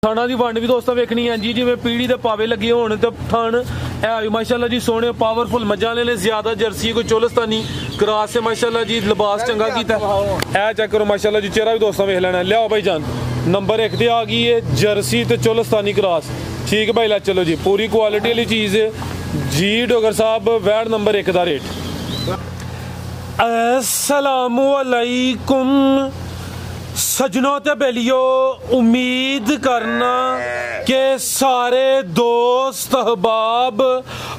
थाना की वंड भी दोस्तों वेखनी है जी, जिवें पीढ़ी के पावे लगे होने तो थान है भी माशाल्लाह जी सोने पावरफुल मजा ने ज्यादा जर्सी कोई चोलस्तानी क्रॉस से माशाल्लाह जी लिबास चंगा कीता है। चेक करो माशाल्लाह जी, चेहरा भी दोस्तों वेख लेना। लियाओ भाई जान नंबर 1 ते आ गई है जर्सी तो चोलस्तानी क्रॉस। ठीक है भाई, ला चलो जी, पूरी क्वालिटी वाली चीज़ है जी। डोगर साहब वैड नंबर 1 का रेट। अस्सलामु अलैकुम सजनों ते बेलियो, उम्मीद करना कि सारे दोस्त अहबाब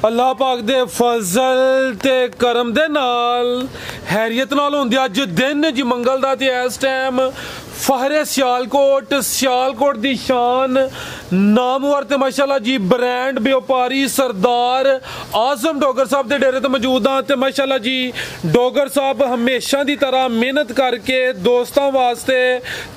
अल्लाह पाक दे फजल ते करम दे नाल हैरियत नाल होंदे। अज दिन जी मंगल दा ते इस टाइम फहरे सियालकोट दी शान नामवर ते माशाल्लाह जी ब्रांड व्यापारी सरदार आजम डोगर साहब दे डेरे ते मौजूद हाँ। ते माशाल्लाह जी डोगर साहब हमेशा दी तरह मेहनत करके दोस्तों वास्ते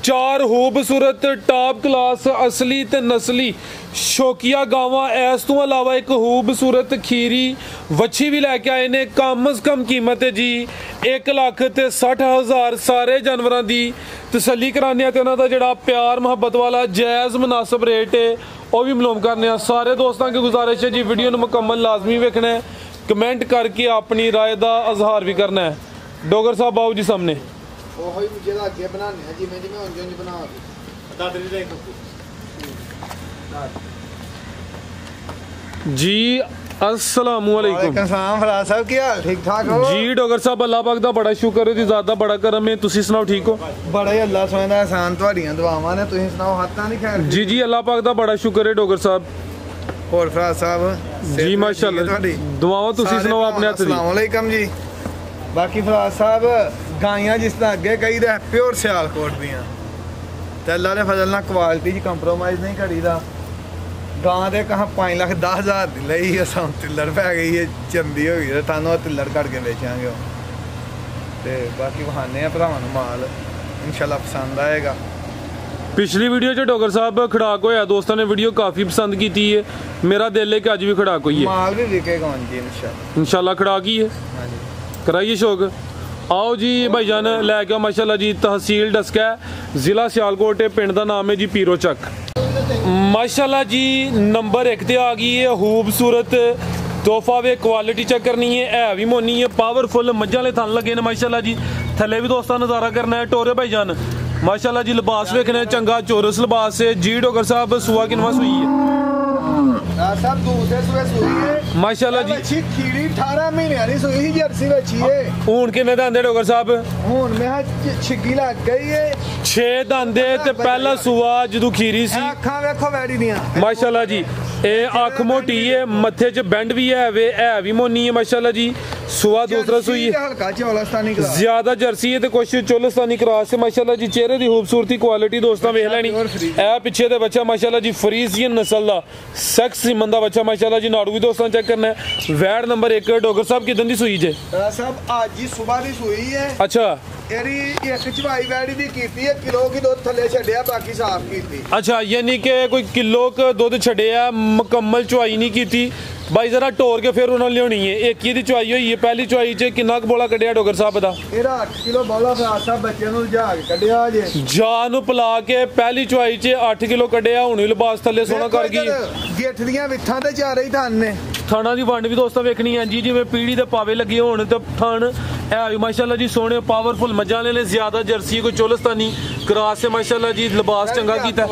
4 खूबसूरत टॉप क्लास असली ते नस्ली शौकिया गावां, इस तो अलावा एक खूबसूरत खीरी वच्छी भी लैके आए ने। कम अज कम कीमत है जी 1,60,000। सारे जानवरों की तसल्ली कराने ते उन्हां दा जिहड़ा प्यार मुहब्बत वाला जायज़ मुनासिब रेट है वह भी मालूम करने। सारे दोस्तों की गुजारिश है जी वीडियो मुकम्मल लाजमी वेखना है, कमेंट करके अपनी राय का इजहार भी करना है। डोगर साहब आओ जी सामने। जी अस्सलामु अलैकुम फराज साहब की हाल ठीक ठाक हो जी। डोगर साहब अल्लाह पाक दा बड़ा शुक्र है, ज़्यादा बड़ा करम है। तुसी सुनाओ ठीक हो? बड़ा ही अल्लाह सोने दा एहसान, तुहाडियां दुआवां ने। तुसी सुनाओ हाथां दी खैर? जी जी अल्लाह पाक दा बड़ा शुक्र है डोगर साहब। और फराज साहब जी माशाल्लाह दुआवां तुसी सुनाओ अपने हत्थ दी। अस्सलाम वालेकुम जी। बाकी फराज साहब गाइयां जिस तरह अगे कही दा प्योर सियालकोट दियां ते अल्लाह दे फजल नाल क्वालिटी च कंप्रोमाइज़ नहीं करीदा। गां दे कहा 5,10,000 दी लई असां तिल्लर पै गई है, चंदी हो गई, थानों तिल्लर कट के बेचांगे। ते बाकी बहाने भरावां नूं माल इंशाल्लाह पसंद आएगा। पिछली वीडियो च डोगर साहब खड़ाक होया, दोस्तों ने वीडियो काफ़ी पसंद की है। मेरा दिल है कि अज भी खड़ाक हुई है, माल भी विकेगा जी इंशाल्लाह खड़ाक ही है। कराइए शौक। आओ जी भाईजान लैके आओ माशाल्लाह जी। तहसील डस्का जिला सियालकोट, पिंड का नाम है जी पीरो चक। माशाल्लाह जी नंबर 1 ते आ गई है खूबसूरत तोहफा वे। क्वालिटी चेक करनी है भी मोनी है, पावरफुल मज्जा वाले थन लगे ने माशाल्लाह जी। थले भी दोस्तों नज़ारा करना है। टोरे भाईजान माशाल्लाह जी लिबास वेखने चंगा चोरस लिबास है जी। डोगर साहब सुआ किनवा सुई है? सब दूसरे सुए सुई है माशाल्लाह जी। अच्छी खीरी 18 महीने वाली सुई ही जर्सी बची है। हून किन्ने दंदे डोगर साहब? हून मैं छिग्गी लग गई है 6 दंदे ते पहला सुआ जदों खीरी सी। अखां वेखो वैडी दियां माशाल्लाह जी। ये अख मोटी है, मत्थे च बैंड भी है भी मोनी है माशाल्लाह जी। सुआ दूसरा सुई है, हल्का चोलस्तानी क्रॉस, ज्यादा जर्सी है ते कुछ चोलस्तानी क्रॉस है माशाल्लाह जी। चेहरे की खूबसूरती क्वालिटी दोस्तों वेख लैनी। ए पिछे दे बच्चा माशाल्लाह जी फ्रीजियन नस्ल दा सेक्स सीमन दा बच्चा माशाल्लाह जी। नाड़ू भी दोस्तों चेक करना है। वैड नंबर 1 डोगर साहब किदन दी सुई जे? साहब आज ही सुबह दी सुई है। अच्छा एरी एक चवाई वैडी दी कीती है, किलो की दूध थले छड्या बाकी साफ कीती। अच्छा यानी कि कोई किलो का दूध छड्या, मुकम्मल चवाई नहीं कीती। भाई जरा टोर के फिर उन्होंने लियानी है। एक ही दी चवाई हुई है, पहली चवाई च किन्ना क बोला कड्डिया डोगर साहब दा? एरा 8 किलो बोला फराज साहब बच्चे नूं जा के कड्डिया जे। जान नूं पिला के पहली चवाई च 8 किलो कड्डिया, हुण लिबास थले सोना कर गई। गेठ दियां विथां ते चारे ही थन ने। थाना की वंड भी दोस्तों वेखनी है जी, जिवें पीढ़ी के पावे लगे होने तो थान है भी माशाल्लाह जी सोने पावरफुल मजा ने ज्यादा जर्सी कोई चोलस्तानी क्रॉस से माशाल्लाह जी लिबास चंगा कीता है।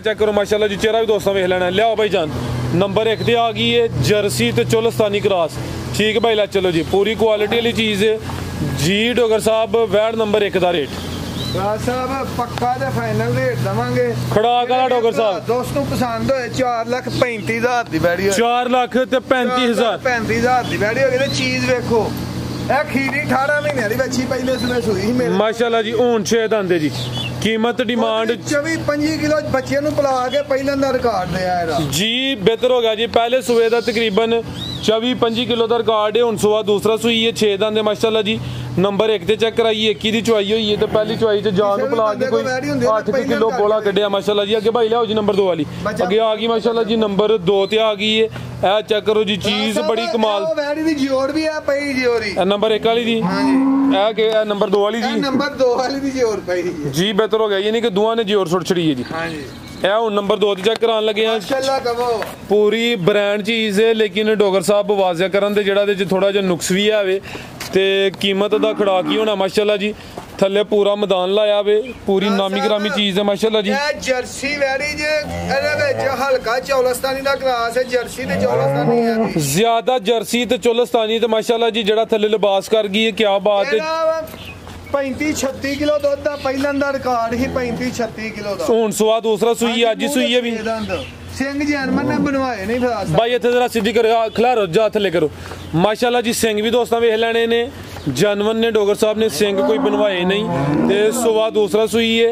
चेक करो माशाल्लाह जी, चेहरा भी दोस्तों वेख लेना। लियाओ भाई जान नंबर 1 ते आ गई है जर्सी तो चोलस्तानी क्रॉस। ठीक है भाई, ला चलो जी, पूरी क्वालिटी वाली चीज़ है जी। डोगर साहब वैड नंबर 1 का रेट साहब पक्का ते फाइनल रेट दवांगे। खड़ाक वाला डोगर साहब दोस्तों पसंद होए 4,35,000 दी बैठी होए। 4,35,000 दी बैठी होगी। चीज वेखो ए खीरी 18 महीने दी बच्ची पहले सुबह सुई मेरे माशाल्लाह जी। हून 6 दंदे जी। कीमत डिमांड 24-25 किलो बच्चे नूं पिला के पहले दा रिकॉर्ड दे आया जी। बेहतर हो गया जी, पहले सुबह का तकरीबन 24-25 किलो का रिकॉर्ड है। हूँ सुबह दूसरा सुई है 6 दंदे माशाल्लाह जी। नंबर 1 ते चेक कराइए, 1 की चुआई हुई है तो पहली चुआई च जान पिला के कोई 8 किलो बोला कढ़िया माशाल्लाह जी। अगे भाई लियाओ जी नंबर 2 वाली अगे आ गई माशाल्लाह जी। नंबर 2 ते आ गई है। ए चेक करो जी, चीज बड़ी कमाल। नंबर 1 वाली दी नंबर 2 वाली जी। नंबर 2 वाली दी जोर पई जी। बेहतर हो गया, यानी कि दुआ ने जोर सुट छड़ी है जी। ਇਹ ਹੁਣ ਨੰਬਰ 2 ਤੇ ਚੈੱਕ ਕਰਾਉਣ ਲੱਗੇ ਆ। ਮਾਸ਼ਾਅੱਲਾ ਕਹੋ ਪੂਰੀ ਬ੍ਰਾਂਡ ਚੀਜ਼ ਹੈ, ਲੇਕਿਨ ਡੋਗਰ ਸਾਹਿਬ ਵਾਜ਼ਿਆ ਕਰਨ ਦੇ ਜਿਹੜਾ ਇਹਦੇ ਚ ਥੋੜਾ ਜਿਹਾ ਨੁਕਸ ਵੀ ਆਵੇ ਤੇ ਕੀਮਤ ਦਾ ਖੜਾ ਕੀ ਹੋਣਾ ਮਾਸ਼ਾਅੱਲਾ ਜੀ। ਥੱਲੇ ਪੂਰਾ ਮੈਦਾਨ ਲਾਇਆ ਵੇ, ਪੂਰੀ ਨਾਮੀ ਗ੍ਰਾਮੀ ਚੀਜ਼ ਹੈ ਮਾਸ਼ਾਅੱਲਾ ਜੀ। ਇਹ ਜਰਸੀ ਵੈੜੀ ਜੇ ਇਹਦੇ ਵਿੱਚ ਹਲਕਾ ਚੌਲਸਤਾਨੀ ਦਾ ਕਲਾਸ ਹੈ, ਜਰਸੀ ਤੇ ਚੌਲਸਤਾਨੀ ਹੈ ਜ਼ਿਆਦਾ ਜਰਸੀ ਤੇ ਚੋਲਸਤਾਨੀ ਤੇ ਮਾਸ਼ਾਅੱਲਾ ਜੀ ਜਿਹੜਾ ਥੱਲੇ ਲਿਬਾਸ ਕਰ ਗਈ ਹੈ, ਕੀ ਬਾਤ ਹੈ। 35-36 ਕਿਲੋ ਦੁੱਧ ਦਾ ਪਹਿਲਾਂ ਦਾ ਰਿਕਾਰਡ ਹੀ 35-36 ਕਿਲੋ ਦਾ। ਹੁਣ ਸਵਾ ਦੂਸਰਾ ਸੂਈ ਅੱਜ ਹੀ ਸੂਈ ਹੈ ਵੀ। ਸਿੰਘ ਜੈਨਮਨ ਨੇ ਬਣਵਾਏ ਨਹੀਂ ਫਿਰ ਭਾਈ ਇੱਥੇ ਜ਼ਰਾ ਸਿੱਧੀ ਕਰੋ, ਖਿਲਾਰੋ ਜਾ ਥੱਲੇ ਕਰੋ ਮਾਸ਼ਾਅੱਲਾ ਜੀ। ਸਿੰਘ ਵੀ ਦੋਸਤਾਂ ਵੇਖ ਲੈਣੇ ਨੇ, ਜਨਵਨ ਨੇ ਡੋਗਰ ਸਾਹਿਬ ਨੇ ਸਿੰਘ ਕੋਈ ਬਣਵਾਏ ਨਹੀਂ ਤੇ ਸਵਾ ਦੂਸਰਾ ਸੂਈ ਹੈ,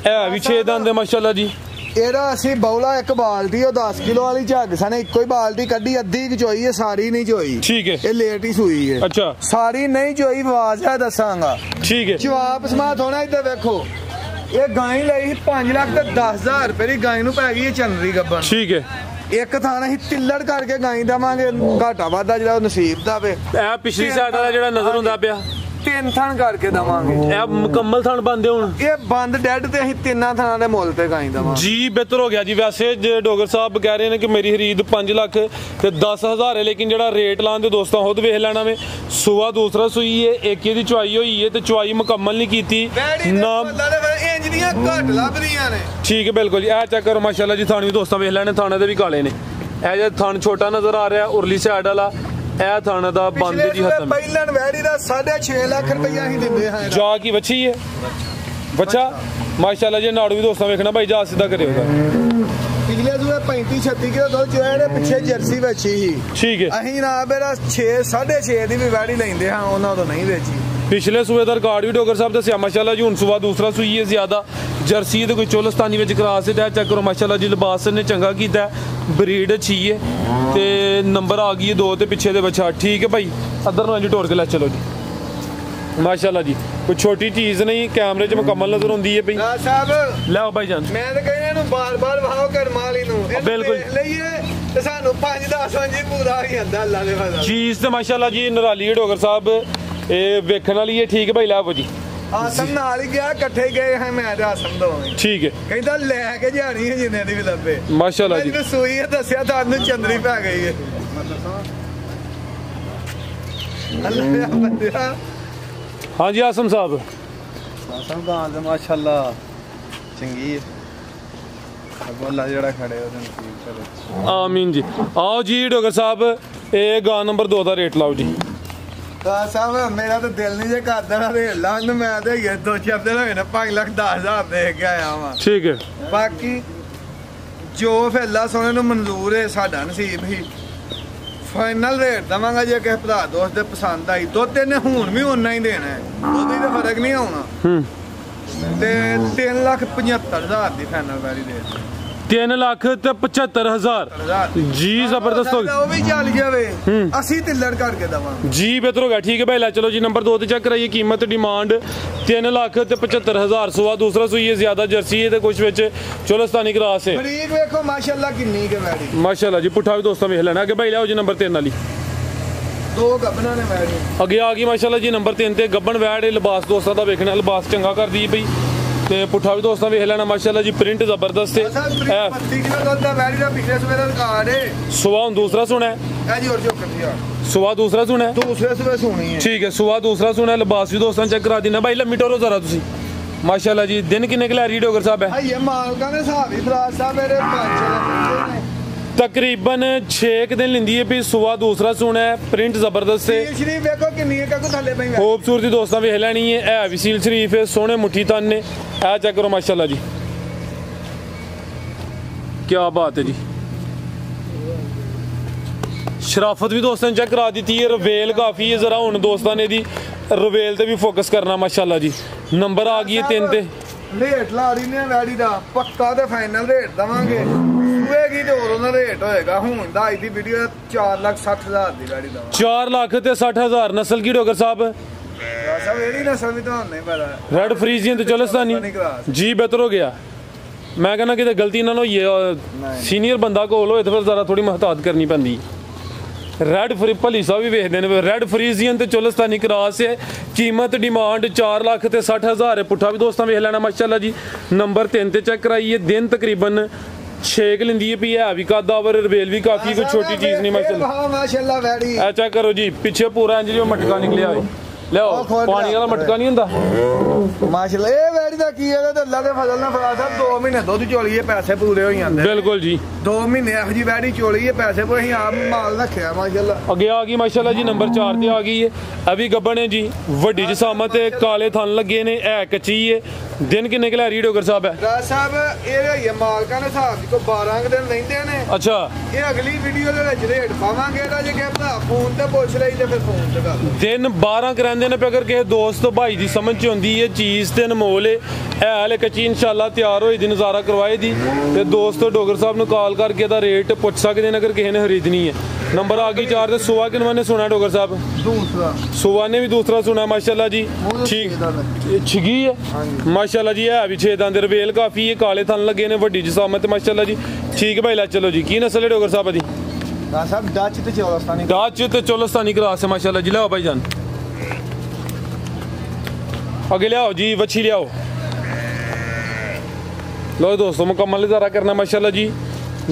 ਇਹ ਵੀ 6 ਦੰਦ ਹੈ ਮਾਸ਼ਾਅੱਲਾ ਜੀ। ਇਹਦਾ ਅਸੀਂ ਬੌਲਾ ਇੱਕ ਬਾਲਟੀ ਉਹ 10 ਕਿਲੋ ਵਾਲੀ ਝੱਗ ਸਨੇ ਇੱਕੋ ਹੀ ਬਾਲਟੀ ਕੱਢੀ, ਅੱਧੀ ਕਿ ਚੋਈ ਹੈ, ਸਾਰੀ ਨਹੀਂ ਚੋਈ। ਠੀਕ ਹੈ, ਇਹ ਲੇਟ ਹੀ ਸੂਈ ਹੈ। ਅੱਛਾ, ਸਾਰੀ ਨਹੀਂ ਚੋਈ, ਆਵਾਜ਼ ਹੈ ਦੱਸਾਂਗਾ। ਠੀਕ ਹੈ, ਜਵਾਬ ਸਮਾਤ ਹੋਣਾ। ਇੱਧਰ ਵੇਖੋ ਇਹ ਗਾਂ ਲਈ 5 ਲੱਖ ਤੇ 10,000 ਰੁਪਏ ਦੀ ਗਾਂ ਨੂੰ ਪੈ ਗਈ ਹੈ ਚੰਦਰੀ ਗੱਬਨ। ਠੀਕ ਹੈ, ਇੱਕ ਥਾਂ ਅਸੀਂ ਤਿੱਲੜ ਕਰਕੇ ਗਾਂ ਦੇਵਾਂਗੇ, ਘਾਟਾ ਵਾਧਾ ਜਿਹੜਾ ਨਸੀਬ ਦਾ ਵੇ। ਇਹ ਪਿਛਲੀ ਸਾਈਡ ਵਾਲਾ ਜਿਹੜਾ ਨਜ਼ਰ ਹੁੰਦਾ ਪਿਆ 3 ਥਣ ਕਰਕੇ ਦਵਾਂਗੇ। ਇਹ ਮੁਕੰਮਲ ਥਣ ਬੰਦੇ ਹੁਣ ਇਹ ਬੰਦ ਡੈਡ ਤੇ ਅਸੀਂ 3 ਥਾਂ ਦੇ ਮੁੱਲ ਤੇ ਗਾਂ ਦਵਾਂਗੇ ਜੀ। ਬਿਹਤਰ ਹੋ ਗਿਆ ਜੀ। ਵੈਸੇ ਜੇ ਡੋਗਰ ਸਾਹਿਬ ਕਹਿ ਰਹੇ ਨੇ ਕਿ ਮੇਰੀ ਖਰੀਦ 5 ਲੱਖ ਤੇ 10,000 ਹੈ, ਲੇਕਿਨ ਜਿਹੜਾ ਰੇਟ ਲਾਉਣ ਦੇ ਦੋਸਤਾਂ ਖੁਦ ਵੇਖ ਲੈਣਾ ਵੇ। ਸੂਆ ਦੂਸਰਾ ਸੂਈ ਹੈ, ਇੱਕ ਇਹਦੀ ਚੁਆਈ ਹੋਈ ਹੈ ਤੇ ਚੁਆਈ ਮੁਕੰਮਲ ਨਹੀਂ ਕੀਤੀ ਨਾ। ਇੰਜ ਦੀਆਂ ਘੱਟ ਲੱਭਦੀਆਂ ਨੇ। ਠੀਕ ਹੈ, ਬਿਲਕੁਲ ਜੀ। ਇਹ ਚੈੱਕ ਕਰੋ ਮਾਸ਼ਾਅੱਲਾ ਜੀ, ਥਾਣ ਵੀ ਦੋਸਤਾਂ ਵੇਖ ਲੈਣੇ, ਥਾਣੇ ਦੇ ਵੀ ਕਾਲੇ ਨੇ। ਇਹ ਜਿਹੜਾ ਥਣ ਛੋਟਾ ਨਜ਼ਰ ਆ ਰਿਹਾ ਉਰਲੀ ਸਾਈਡ ਵਾਲਾ, ਇਹ ਥਾਣਾ ਦਾ ਬੰਦ ਜੀ ਹੱਥਾਂ ਪਹਿਲਣ ਵੈੜੀ ਦਾ 6.5 ਲੱਖ ਰੁਪਈਆ ਹੀ ਦਿੰਦੇ ਹਾਂ। ਜਾ ਕੀ ਵੱਛੀ ਹੈ, ਬੱਚਾ ਮਾਸ਼ਾਅੱਲਾ ਜੀ। ਨਾੜੂ ਵੀ ਦੋਸਤਾਂ ਵੇਖਣਾ ਭਾਈ, ਜਾ ਸਿੱਧਾ ਕਰਿਓਗਾ। ਪਿਛਲੇ ਸੂਏ 35-36 ਕਿਲੋ ਦੁੱਧ ਚੋਇਆ, ਪਿੱਛੇ ਜਰਸੀ ਵੱਛੀ ਸੀ। ਠੀਕ ਹੈ, ਅਸੀਂ ਨਾ ਮੇਰਾ 6.5 ਦੀ ਵੀ ਵੈੜੀ ਲੈਂਦੇ ਹਾਂ, ਉਹਨਾਂ ਤੋਂ ਨਹੀਂ ਵੇਚੀ। ਪਿਛਲੇ ਸੂਏ ਦਾ ਰਿਕਾਰਡ ਵੀ ਡੋਗਰ ਸਾਹਿਬ ਦੱਸਿਆ ਮਾਸ਼ਾਅੱਲਾ ਜੀ। ਹੁਣ ਸੂਆ ਦੂਸਰਾ ਸੂਈ ਹੈ, ਜ਼ਿਆਦਾ ਜਰਸੀ ਤੇ ਕੋਈ ਚੋਲਸਤਾਨੀ ਵਿੱਚ ਕਰਾਸ ਹੈ। ਚੈੱਕ ਕਰੋ ਮਾਸ਼ਾਅੱਲਾ ਜੀ, ਲਿਬਾਸ ਨੇ ਚੰਗਾ ਕੀਤਾ, ਬਰੀਡ ਅੱਛੀ ਹੈ ਤੇ ਨੰਬਰ ਆ ਗਈ ਹੈ 2 ਤੇ ਪਿੱਛੇ ਦੇ ਬੱਚਾ। ਠੀਕ ਹੈ ਭਾਈ, ਅੱਧਰ ਨੂੰ ਇੰਜ ਟੋਰ ਕੇ ਲੈ ਚਲੋ ਜੀ ਮਾਸ਼ਾਅੱਲਾ ਜੀ। ਕੋਈ ਛੋਟੀ ਚੀਜ਼ ਨਹੀਂ, ਕੈਮਰੇ 'ਚ ਮੁਕੰਮਲ ਨਜ਼ਰ ਹੁੰਦੀ ਹੈ ਭਾਈ ਸਾਹਿਬ। ਲੈ ਭਾਈ ਜਾਨ, ਮੈਂ ਤਾਂ ਕਹਿੰਦਾ ਇਹਨੂੰ ਬਾਰ-ਬਾਰ ਵਹਾਓ ਕਰਮ ਵਾਲੀ ਨੂੰ ਬਿਲਕੁਲ ਲਈਏ ਤੇ ਸਾਨੂੰ 5-10 ਵਜੇ ਪੂਰਾ ਹੀ ਜਾਂਦਾ ਅੱਲਾ ਦੇ ਫਜ਼ਲ। ਚੀਜ਼ ਤੇ ਮਾਸ਼ਾਅੱਲਾ ਜੀ ਨਰਾਲੀ ਹੈ ਡੋਗਰ ਸਾਹਿਬ, ਇਹ ਵੇਖਣ ਵਾਲੀ ਹੈ। ਠੀਕ ਹੈ ਭਾਈ, ਲੈ ਆਓ ਜੀ। ਆਸਮ ਨਾਲ ਹੀ ਗਿਆ, ਇਕੱਠੇ ਗਏ ਹਾਂ ਮੈਂ ਤੇ ਆਸਮ ਦੋਵੇਂ। ਠੀਕ ਹੈ, ਕਹਿੰਦਾ ਲੈ ਕੇ ਜਾਣੀ ਹੈ ਜਿੰਨੇ ਦੀ ਵੀ ਲੱਭੇ ਮਾਸ਼ਾਅੱਲਾ ਜੀ। ਮੈਨੂੰ ਸੂਈ ਹੈ ਦੱਸਿਆ ਤੁਹਾਨੂੰ ਚੰਦਰੀ ਪੈ ਗਈ ਹੈ। ਅੱਲਾ ਦੇ ਬੰਦਿਆ। ਹਾਂਜੀ ਆਸਮ ਸਾਹਿਬ, ਆਸਮ ਗਾਂ ਦੇ ਮਾਸ਼ਾਅੱਲਾ ਚੰਗੀ ਹੈ। ਅੱਲਾ ਜਿਹੜਾ ਖੜੇ ਉਹਦੇ ਨਸੀਬ ਕਰੇ, ਆਮੀਨ ਜੀ। ਆਓ ਜੀ ਡੋਗਰ ਸਾਹਿਬ, ਇਹ ਗਾਂ ਨੰਬਰ 2 ਦਾ ਰੇਟ ਲਾਓ ਜੀ। ਤਾਂ ਸਾਹਿਬ ਮੇਰਾ ਤਾਂ ਦਿਲ ਨਹੀਂ ਜੇ ਕਰਦਾ ਨਾ ਰੇਟ ਲਾਉਣ ਨੂੰ। ਮੈਂ ਤੇ 2 ਚੈਪਟਰ ਹੋਏ ਨੇ 5,10,000 ਦੇ ਕੇ ਆਇਆ ਵਾਂ। ਠੀਕ ਹੈ, ਬਾਕੀ ਜੋ ਫਿਰ ਅੱਲਾ ਸੋਨੇ ਨੂੰ ਮਨਜ਼ੂਰ ਹੈ, ਸਾਡਾ ਨਸੀਬ ਹੀ। ਫਾਈਨਲ ਰੇਟ ਦਵਾਂਗਾ ਜੇ ਕਿਸੇ ਭਰਾ ਦੋਸਤ ਦੇ ਪਸੰਦ ਆਈ। ਦੁੱਧ ਇਹਨੇ ਹੁਣ ਵੀ ਉਨਾ ਹੀ ਦੇਣਾ ਹੈ, ਉਹਦੀ ਤਾਂ ਫਰਕ ਨਹੀਂ ਆਉਣਾ। ਤੇ 3,75,000 ਦੀ ਫਾਈਨਲ ਵੈਰੀ ਦੇ 3,75,000 ਜੀ। ਜ਼ਬਰਦਸਤ ਹੋ ਗਿਆ, ਉਹ ਵੀ ਚੱਲ ਜਾਵੇ, ਅਸੀਂ ਤਿੱਲੜ ਕਰਕੇ ਦਵਾਂਗੇ ਜੀ। ਬਿਹਤਰ ਹੋ ਗਿਆ। ਠੀਕ ਹੈ ਭਾਈ, ਲੈ ਚਲੋ ਜੀ। ਨੰਬਰ 2 ਤੇ ਚੈੱਕ ਕਰਾਈਏ। ਕੀਮਤ ਡਿਮਾਂਡ 3,75,000। ਸੂਆ ਦੂਸਰਾ ਸੂਈ ਹੈ, ਜ਼ਿਆਦਾ ਜਰਸੀ ਹੈ ਤੇ ਕੁਝ ਵਿੱਚ ਚੋਲਸਤਾਨੀ ਕਰਾਸ ਹੈ। ਬਰੀਕ ਵੇਖੋ ਮਾਸ਼ਾਅੱਲਾ ਕਿੰਨੀ ਕੁ ਵੈੜੀ ਮਾਸ਼ਾਅੱਲਾ ਜੀ। ਪੁੱਠਾ ਵੀ ਦੋਸਤਾਂ ਵੇਖ ਲੈਣਾ। ਅੱਗੇ ਭਾਈ ਲਿਆਓ ਜੀ ਨੰਬਰ 3 ਵਾਲੀ। 2 ਗੱਬਨਾਂ ਨੇ ਵੈੜੀ ਅੱਗੇ ਆ ਗਈ ਮਾਸ਼ਾਅੱਲਾ ਜੀ ਨੰਬਰ 3 ਤੇ ਗੱਬਣ ਵੈੜ। ਲਿਬਾਸ ਦੋਸਤਾਂ ਦਾ ਵੇਖਣਾ, ਲਿਬਾਸ ਚੰਗਾ ਕਰਦੀ ਪਈ ਤੇ ਪੁੱਠਾ ਵੀ ਦੋਸਤਾਂ ਵੇਖ ਲੈਣਾ ਮਾਸ਼ਾਅੱਲਾ ਜੀ। ਪ੍ਰਿੰਟ ਜ਼ਬਰਦਸਤ ਹੈ। 32 ਕਿਲੋ ਦੁੱਧ ਦਾ ਵੈੜੀ ਦਾ ਪਿਛਲੇ ਸਵੇਰ ਦਾ ਰਿਕਾਰਡ ਹੈ। ਸੁਆ ਹੁਣ ਦੂਸਰਾ ਸੁਣਾ ਹੈ, ਇਹ ਜੀ ਹੋਰ ਜੋ ਕੱਟਿਆ ਸੁਆ ਦੂਸਰਾ ਸੁਣਾ ਹੈ। ਦੂਸਰੇ ਸਵੇਰ ਸੁਣੀ ਹੈ। ਠੀਕ ਹੈ, ਸੁਆ ਦੂਸਰਾ ਸੁਣਾ ਹੈ। ਲਿਬਾਸ ਵੀ ਦੋਸਤਾਂ ਚੈੱਕ ਕਰਾ ਦੇਣਾ ਭਾਈ। ਲੰਮੀ ਟੋਰੋ ਜ਼ਰਾ ਤੁਸੀਂ ਮਾਸ਼ਾਅੱਲਾ ਜੀ। ਦਿਨ ਕਿੰਨੇ ਕੁ ਲੈ ਰਹੀ ਡੋਗਰ ਸਾਹਿਬ ਹੈ? ਇਹ ਮਾਲਕਾਂ ਦੇ ਹਿਸਾਬ ਹੀ ਫਰਾਜ਼ ਸਾਹਿਬ ਮੇਰੇ 5-6 ਨੇ ਤਕਰੀਬਨ 6 ਦਿਨ ਲੈਂਦੀ ਹੈ ਵੀ। ਸੁਆ ਦੂਸਰਾ ਸੁਣਾ ਹੈ, ਪ੍ਰਿੰਟ ਜ਼ਬਰਦਸਤ ਹੈ। ਸੀਲ ਸ਼ਰੀਫ ਵੇਖੋ ਕਿੰਨੀ ਹੈ, ਕਾਕੂ ਥੱਲੇ ਪਈ ਖੂਬਸੂਰਤੀ ਦੋਸਤਾਂ ਵੇਖ ਲੈਣੀ ਹੈ। ਇਹ ਵੀ ਸੀਲ ਸ਼ਰੀਫ ਹੈ, ਸੋਹਣੇ ਮੁੱਠੀ ਤਨ ਨੇ। ਇਹ ਚੈੱਕ ਕਰੋ ਮਾਸ਼ਾਅੱਲਾ ਜੀ, ਕੀ ਬਾਤ ਹੈ ਜੀ। ਸ਼ਰਾਫਤ ਵੀ ਦੋਸਤਾਂ ਨੇ ਚੈੱਕ ਕਰਾ ਦਿੱਤੀ ਹੈ। ਰਵੇਲ ਕਾਫੀ ਹੈ, ਜ਼ਰਾ ਹੁਣ ਦੋਸਤਾਂ ਨੇ ਦੀ ਰਵੇਲ ਤੇ ਵੀ ਫੋਕਸ ਕਰਨਾ ਮਾਸ਼ਾਅੱਲਾ ਜੀ। ਨੰਬਰ ਆ ਗਈ ਹੈ 3 ਤੇ। ਰੇਟ ਲਾ ਰਹੀ ਨੇ ਵੈੜੀ ਦਾ ਪੱਕਾ ਤੇ ਫਾਈਨਲ ਰੇਟ ਦਵਾਂਗੇ। ਸੂਏਗੀ ਤੇ ਉਦੋਂ ਦਾ ਰੇਟ ਹੋਏਗਾ। ਹੁਣ ਦਾ ਅੱਜ ਦੀ ਵੀਡੀਓ 4,60,000 ਦੀ ਵੈੜੀ ਦਵਾਂਗੇ। 4,60,000। ਨਸਲ ਕੀ ਡੋਗਰ ਸਾਹਿਬ? ਸਾਹਿਬ ਇਹਦੀ ਨਸਲ ਵੀ ਤੁਹਾਨੂੰ ਨਹੀਂ ਪਤਾ। ਰੈਡ ਫਰੀਜ਼ੀਅਨ ਤੇ ਚੋਲਸਤਾਨੀ ਜੀ। ਬਿਹਤਰ ਹੋ ਗਿਆ। ਮੈਂ ਕਹਿੰਦਾ ਕਿਤੇ ਗਲਤੀ ਨਾ ਹੋਈ, ਸੀਨੀਅਰ ਬੰਦਾ ਕੋਲ ਹੋਏ ਤੇ ਫਿਰ ਜ਼ਰਾ ਥੋੜੀ ਮੁਹਤਾਤ ਕਰਨੀ ਪੈਂਦੀ। ਰੈਡ ਫਰੀ ਭਲੀ ਸਾਹਿਬ ਵੀ ਵੇਖਦੇ ਨੇ ਰੈਡ ਫਰੀਜ਼ੀਅਨ ਤੇ ਚੋਲਸਤਾਨੀ ਕਰਾਸ ਹੈ ਕੀਮਤ ਡਿਮਾਂਡ 4 ਲੱਖ ਤੇ 60,000 ਹੈ ਪੁੱਠਾ ਵੀ ਦੋਸਤਾਂ ਵੇਖ ਲੈਣਾ ਮਾਸ਼ਾਅੱਲਾ ਜੀ ਨੰਬਰ 3 ਤੇ ਚੈੱਕ ਕਰਾਈਏ ਦਿਨ ਤਕਰੀਬਨ 6 ਲਿੰਦੀ ਪਈ ਹੈ ਵੀ ਕਾਦਾਵਰ ਰਵੇਲ ਵੀ ਕਾਫੀ ਕੋਈ ਛੋਟੀ ਚੀਜ਼ ਨਹੀਂ ਮਾਸ਼ਾਅੱਲਾ ਵੈੜੀ ਐ ਚੈੱਕ ਕਰੋ ਜੀ ਪਿੱਛੇ ਪੂਰਾ ਇੰਜ ਜੋ ਮਟਕਾ ਨਿਕਲਿਆ ਹੋਏ ਲਿਆਓ ਪਾਣੀ ਵਾਲਾ ਮਟਕਾ ਨਹੀਂ ਹੁੰਦਾ ਮਾਸ਼ਾਅੱਲਾ ਇਹ ਵੈੜੀ ਦਾ ਕੀ ਹੈ ਤੇ ਅੱਲਾ ਦੇ ਫਜ਼ਲ ਨਾਲ ਫਰਾ ਸਾਹਿਬ 2 ਮਹੀਨੇ ਦੁੱਧ ਚੋਲੀਏ ਪੈਸੇ ਪੂਰੇ ਹੋ ਜਾਂਦੇ ਬਿਲਕੁਲ ਜੀ 2 ਮਹੀਨੇ ਇਹੋ ਜੀ ਵੈੜੀ ਚੋਲੀਏ ਪੈਸੇ ਪੂਰੇ ਅਸੀਂ ਆਪ ਮਾਲ ਰੱਖਿਆ ਮਾਸ਼ਾਅੱਲਾ ਅੱਗੇ ਆ ਗਈ ਮਾਸ਼ਾਅੱਲਾ ਜੀ ਨੰਬਰ 4 ਤੇ ਆ ਗਈ ਹੈ ਇਹ ਵੀ ਗੱਬਣ ਹੈ ਜੀ ਵੱਡੀ ਜਸਾਮਤ ਤੇ ਕਾਲੇ ਥਣ ਲੱਗੇ ਨੇ ਐ ਕੱਚੀ ਹੈ ਦਿਨ ਕਿੰਨੇ ਕਿ ਲੈ ਰਹੀ ਡੋਗਰ ਸਾਹਿਬ ਹੈ ਰਾਜ ਸਾਹਿਬ ਇਹ ਹੋਈ ਹੈ ਮਾਲਕਾਂ ਦੇ ਹਿਸਾਬ ਦੀ ਕੋ 12 ਦਿਨ ਰਹਿੰਦੇ ਨੇ ਅੱਛਾ ਇਹ ਅਗਲੀ ਵੀਡੀਓ ਦੇ ਵਿੱਚ ਰੇਟ ਪਾਵਾਂਗੇ ਇਹਦਾ ਜੇ ਕਿ ਭਰਾ ਫੋਨ ਤੇ ਪੁੱਛ ਲਈ ਤੇ ਫਿਰ ਫੋਨ ਤੇ ਕਰ ਦਿਨ 12 ਕਰਾਂਦੇ ਨੇ ਅਗਰ ਕਿਸੇ ਦੋਸਤ ਭਾਈ ਦੀ ਸਮਝ ਚ ਆਉਂਦੀ ਹੈ ਚੀਜ਼ ਤੇ ਅਨਮੋਲ ਹੈ ਹਾਲੇ ਕੱਚੀ ਇਨਸ਼ਾਅੱਲਾ ਤਿਆਰ ਹੋਈ ਦੀ ਨਜ਼ਾਰਾ ਕਰਵਾਏ ਦੀ ਤੇ ਦੋਸਤੋ ਡੋਗਰ ਸਾਹਿਬ ਨੂੰ ਕਾਲ ਕਰਕੇ ਇਹਦਾ ਰੇਟ ਪੁੱਛ ਸਕਦੇ ਨੇ ਅਗਰ ਕਿਸੇ ਨੇ ਖਰੀਦਣੀ ਹੈ ਨੰਬਰ ਆ ਗਈ 4 ਤੇ ਸੁਆ ਕਿਨਵਾ ਨੇ ਸੁਣਾ ਡੋਗਰ ਸਾਹਿਬ ਦੂਸਰਾ ਸੁਆ ਨੇ ਵੀ ਦੂਸਰਾ ਸੁਣਾ ਮਾਸ਼ਾਅੱਲਾ ਜੀ ਠੀਕ ਛਿਗੀ ਹੈ ਮਾਸ਼ਾਅੱਲਾ ਜੀ ਹੈ ਵੀ 6 ਦੰਦ ਰਵੇਲ ਕਾਫੀ ਹੈ ਕਾਲੇ ਥਣ ਲੱਗੇ ਨੇ ਵੱਡੀ ਜਸਾਮਤ ਮਾਸ਼ਾਅੱਲਾ ਜੀ ਠੀਕ ਭਾਈ ਲੈ ਚਲੋ ਜੀ ਕੀ ਨਸਲ ਹੈ ਡੋਗਰ ਸਾਹਿਬ ਦੀ ਰਾਜ ਸਾਹਿਬ ਡੱਚ ਤੇ ਚੋਲਸਤਾਨੀ ਕਰਾਸ ਹੈ ਮਾਸ਼ਾਅੱਲਾ ਜੀ ਲਿਆਓ ਭਾਈ ਜਾਨ आगे ले आओ जी वच्छी ले आओ लो दोस्तों मुकम्मल इजारा करना माशाल्लाह जी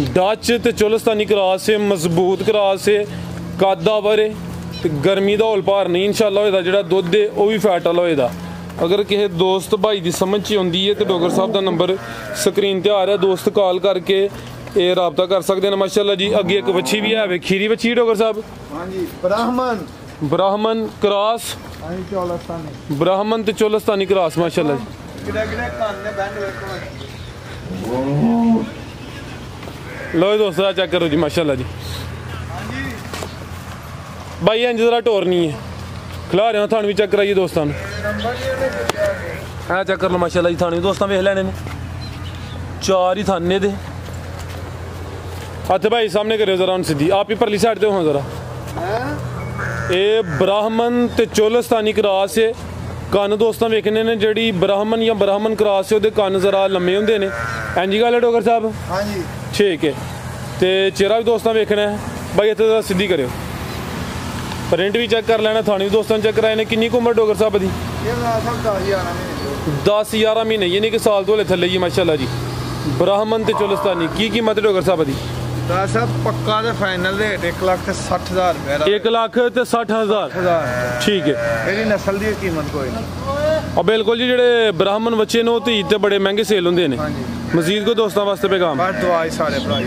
डच ते चोलस्तानी क्रास से मजबूत क्रास से कादावर ते गर्मी दा हौल भार नहीं इंशाल्लाह होएदा जेड़ा दुध है वो भी फैट वाला होएदा अगर किसी दोस्त भाई दी समझ च आउंदी है तो डोगर साहब दा नंबर स्क्रीन ते आ रहा दोस्त कॉल करके ये राबता कर सकते हैं माशाल्लाह जी अगे एक वच्छी भी है खीरी वच्छी डोगर साहब हां जी ब्राह्मण क्रास ब्राह्मण ते चोलस्तानी क्रास माशाल्लाह लो दोस्तों चेक करो जी माशाल्लाह जी भाई इंज जरा टोर नहीं है खिला रहे हो थानू भी चेक कराइए दोस्तों हाँ चेक कर लो माशाल्लाह जी थानू दोस्तों वेख लेने ने 4 ही थाने दे हथ भाई सामने करो जरा सीधी आप ही परली साइड ते हो जरा ਇਹ ਬ੍ਰਾਹਮਣ ਤੇ ਚੋਲਸਤਾਨੀ ਕਰਾਸ ਹੈ ਕੰਨ ਦੋਸਤਾਂ ਵੇਖਣੇ ਨੇ ਜਿਹੜੀ ਬ੍ਰਾਹਮਣ ਜਾਂ ਬ੍ਰਾਹਮਣ ਕਰਾਸ ਹੈ ਉਹਦੇ ਕੰਨ ਜ਼ਰਾ ਲੰਮੇ ਹੁੰਦੇ ਨੇ ਇੰਜੀ ਗੱਲ ਹੈ ਡੋਗਰ ਸਾਹਿਬ ਹਾਂਜੀ ਠੀਕ ਹੈ ਤੇ ਚਿਹਰਾ ਵੀ ਦੋਸਤਾਂ ਵੇਖਣਾ ਹੈ ਬਾਈ ਇੱਥੇ ਜ਼ਰਾ ਸਿੱਧੀ ਕਰਿਓ ਪ੍ਰਿੰਟ ਵੀ ਚੈੱਕ ਕਰ ਲੈਣਾ ਥਾਣੀ ਦੋਸਤਾਂ ਚੈੱਕ ਕਰਾਏ ਨੇ ਕਿੰਨੀ ਕੁ ਉਮਰ ਡੋਗਰ ਸਾਹਿਬ ਦੀ ਇਹ 10-11 ਮਹੀਨੇ ਯਾਨੀ ਕਿ ਸਾਲ ਤੋਂ ਹਲੇ ਥੱਲੇ ਹੀ ਮਾਸ਼ਾਅੱਲਾ ਜੀ ਬ੍ਰਾਹਮਣ ਤੇ ਚੋਲਸਤਾਨੀ ਕੀ ਕੀਮਤ ਹੈ ਡੋਗਰ ਸਾਹਿਬ ਦੀ ਸਾਹਿਬ ਪੱਕਾ ਤੇ ਫਾਈਨਲ ਰੇਟ 1,60,000 ਰੁਪਏ 1,60,000 ਠੀਕ ਹੈ ਇਹਦੀ ਨਸਲ ਦੀ ਕੀਮਤ ਕੋਈ ਨਹੀਂ ਆ ਬਿਲਕੁਲ ਜੀ ਜਿਹੜੇ ਬ੍ਰਾਹਮਣ ਬੱਚੇ ਨੇ ਉਹ ਧੀ ਤੇ ਬੜੇ ਮਹਿੰਗੇ ਸੇਲ ਹੁੰਦੇ ਨੇ ਮਜ਼ੀਦ ਕੋ ਦੋਸਤਾਂ ਵਾਸਤੇ ਪੈਗਾਮ ਬਸ ਦੁਆ ਸਾਰੇ ਭਰਾ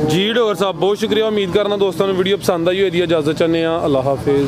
ਜੀ ਡੋਗਰ ਸਾਹਿਬ ਬਹੁਤ ਸ਼ੁਕਰੀਆ ਉਮੀਦ ਕਰਨਾ ਦੋਸਤਾਂ ਨੂੰ ਵੀਡੀਓ ਪਸੰਦ ਆਈ ਹੋਈ ਦੀ ਇਜਾਜ਼ਤ ਚਾਹੁੰਦੇ ਆ ਅੱਲਾਹ ਹਾਫਿਜ਼